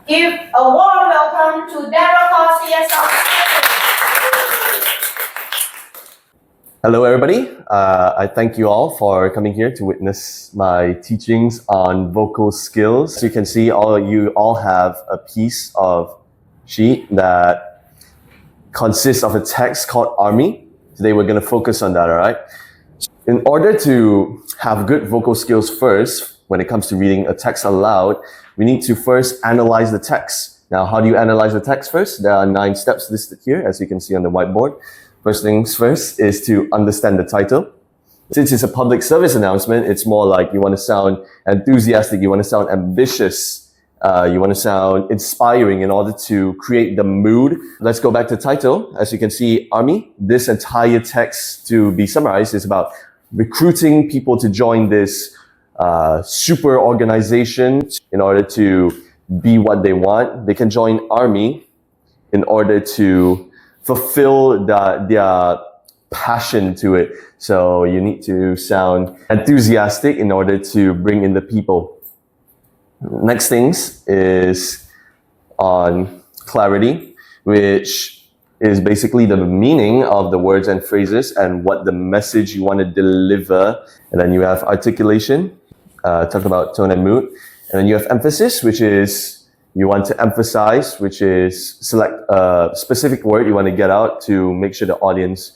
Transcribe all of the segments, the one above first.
Give a warm welcome to Darrel Khaw CSR. Hello, everybody. I thank you all for coming here to witness my teachings on vocal skills. As you can see, you all have a piece of sheet that consists of a text called Army. Today we're going to focus on that, all right? In order to have good vocal skills first, when it comes to reading a text aloud, we need to first analyze the text. Now, how do you analyze the text first? There are 9 steps listed here, as you can see on the whiteboard. First things first is to understand the title. Since it's a public service announcement, it's more like you want to sound enthusiastic, you want to sound ambitious, you want to sound inspiring in order to create the mood. Let's go back to title. As you can see, Army, this entire text, to be summarized, is about recruiting people to join this super organization in order to be what they want. They can join Army in order to fulfill their passion to it. So you need to sound enthusiastic in order to bring in the people. Next things is on clarity, which is basically the meaning of the words and phrases and what the message you want to deliver. And then you have articulation, talk about tone and mood. And then you have emphasis, which is you want to emphasize, which is select a specific word you want to get out to make sure the audience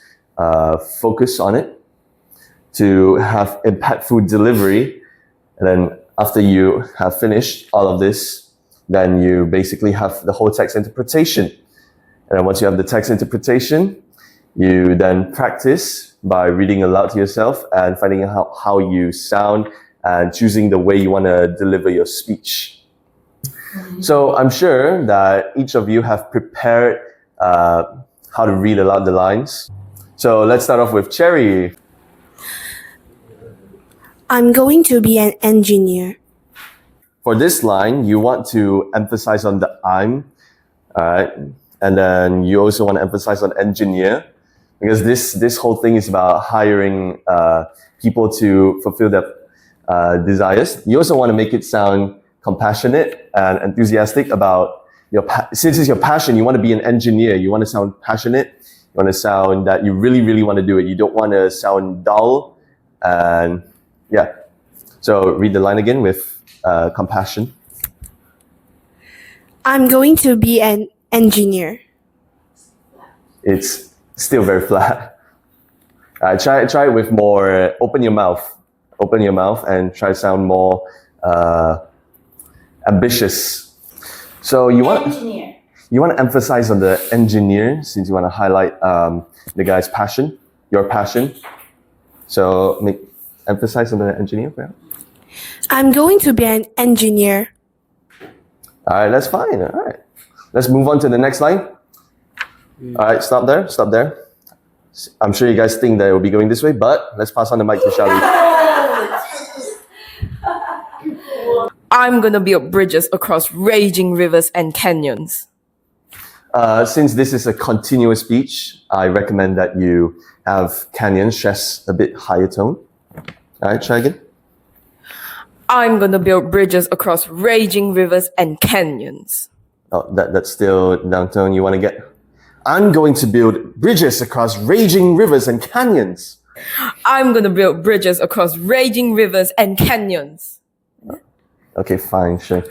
focus on it. To have impactful delivery. And then after you have finished all of this, then you basically have the whole text interpretation. And then once you have the text interpretation, you then practice by reading aloud to yourself and finding out how you sound and choosing the way you want to deliver your speech. So I'm sure that each of you have prepared how to read aloud the lines. So let's start off with Cherry. I'm going to be an engineer. For this line, you want to emphasize on the I'm, alright? And then you also want to emphasize on engineer, because this whole thing is about hiring people to fulfill their desires. You also want to make it sound compassionate and enthusiastic about since it's your passion, you want to be an engineer, you want to sound passionate, you want to sound that you really, really want to do it. You don't want to sound dull. And yeah. So read the line again with compassion. I'm going to be an engineer. It's still very flat. Try it with more, open your mouth and try to sound more ambitious. So you want to emphasize on the engineer, since you want to highlight the guy's passion, your passion. So emphasize on the engineer. Yeah. I'm going to be an engineer. All right, that's fine. All right, let's move on to the next line. All right, stop there. I'm sure you guys think that it will be going this way, but let's pass on the mic to Shelly. I'm gonna build bridges across raging rivers and canyons. Since this is a continuous speech, I recommend that you have canyons stress a bit higher tone. All right, try again. I'm gonna build bridges across raging rivers and canyons. Oh, that's still downtone. You want to get... I'm going to build bridges across raging rivers and canyons. I'm gonna build bridges across raging rivers and canyons. Okay, fine, sure.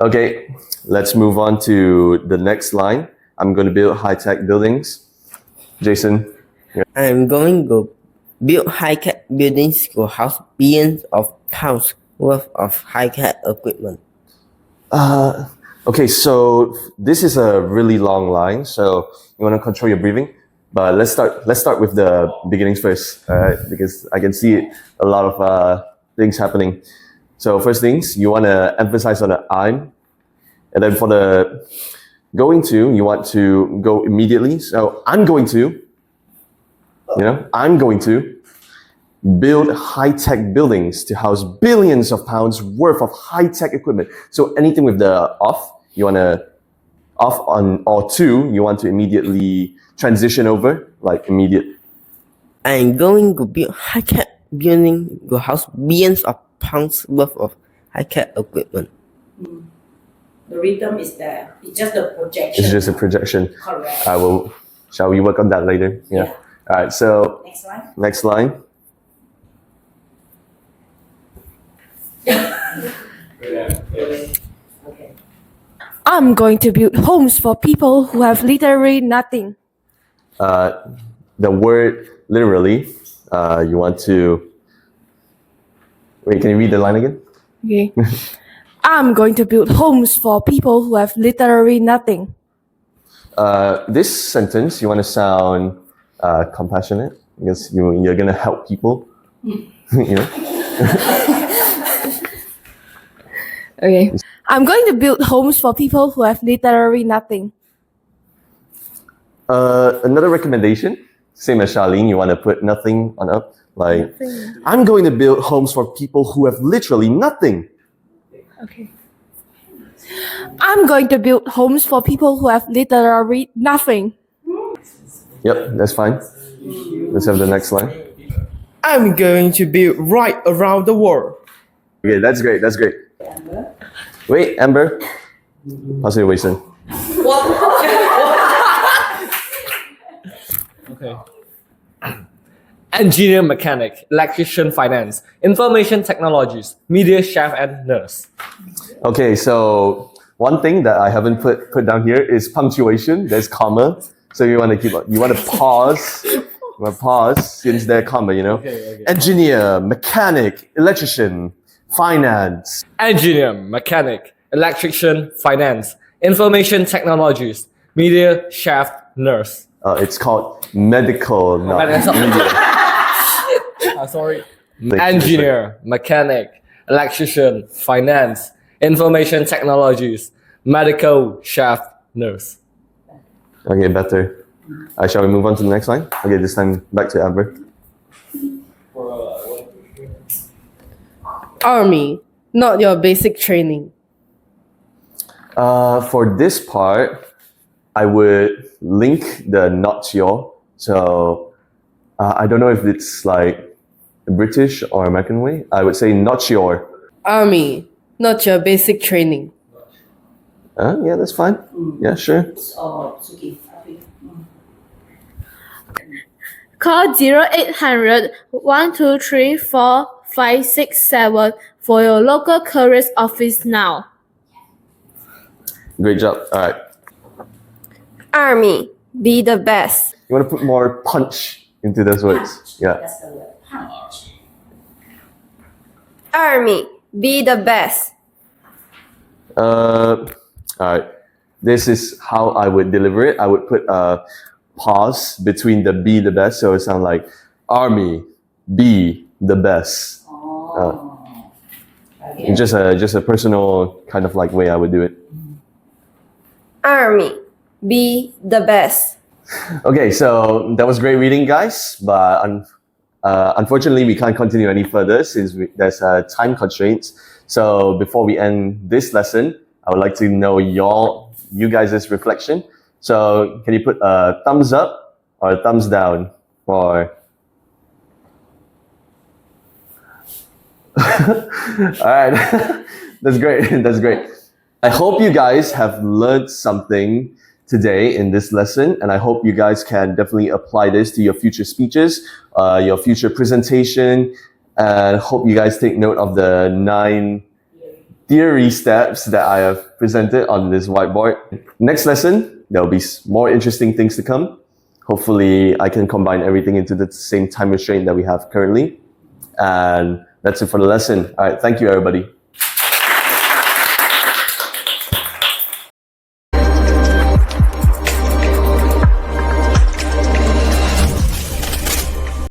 Okay, let's move on to the next line. I'm going to build high-tech buildings. Jason. I'm going to build high-tech buildings to house billions of pounds worth of high-tech equipment. Okay, so this is a really long line, so you want to control your breathing. But let's start with the beginnings first, because I can see a lot of things happening. So first things, you want to emphasize on the I'm, and then for the going to, you want to go immediately. So I'm going to build high-tech buildings to house billions of pounds worth of high-tech equipment. So anything with the off, you want to off on or to, you want to immediately transition over, like immediate. I'm going to build high-tech building to house billions of pounds worth of high-tech equipment. The rhythm is there. It's just the projection. It's just a projection. Correct. Shall we work on that later? Yeah. All right. So Next line. next line. Okay. I'm going to build homes for people who have literally nothing. The word literally. You want to. Wait. Can you read the line again? Okay. I'm going to build homes for people who have literally nothing. This sentence, you want to sound compassionate because you're gonna help people. You know. Okay. I'm going to build homes for people who have literally nothing. Another recommendation, same as Charlene, you want to put nothing on up. Like, I'm going to build homes for people who have literally nothing. Okay. I'm going to build homes for people who have literally nothing. Yep, that's fine. Let's have the next line. I'm going to build right around the world. Okay, that's great. That's great. Wait, Amber. Pass it away, son. Okay. Engineer, mechanic, electrician, finance, information technologies, media, chef, and nurse. Okay, so one thing that I haven't put down here is punctuation. There's comma, so you want to pause. You want to pause since there's comma. You know. Okay. Engineer, mechanic, electrician, finance. Engineer, mechanic, electrician, finance, information technologies, media, chef, nurse. It's called medical, not Medical. media. Sorry. Engineer, mechanic, electrician, finance, information technologies, medical, chef, nurse. Okay, better. Shall we move on to the next line? Okay, this time back to Amber. Army, not your basic training. For this part, I would link the not your. So I don't know if it's like British or American way. I would say not your. Army, not your basic training. Yeah, that's fine. Yeah, sure. Suki. Call 0800 123 4567 for your local careers office now. Great job. All right. Army, be the best. You want to put more punch into those words. Yeah. That's the word. Punch. Army, be the best. All right. This is how I would deliver it. I would put a pause between the be the best, so it sounds like Army, be the best. Again. Just a personal kind of like way I would do it. Army, be the best. Okay, so that was great reading, guys. But unfortunately, we can't continue any further since there's time constraints. So before we end this lesson, I would like to know you guys' reflection. So can you put a thumbs up or a thumbs down for? All right, that's great. That's great. I hope you guys have learned something today in this lesson, and I hope you guys can definitely apply this to your future speeches, your future presentation, and hope you guys take note of the 9 theory steps that I have presented on this whiteboard. Next lesson, there'll be more interesting things to come. Hopefully, I can combine everything into the same time restraint that we have currently. And that's it for the lesson. All right, thank you, everybody.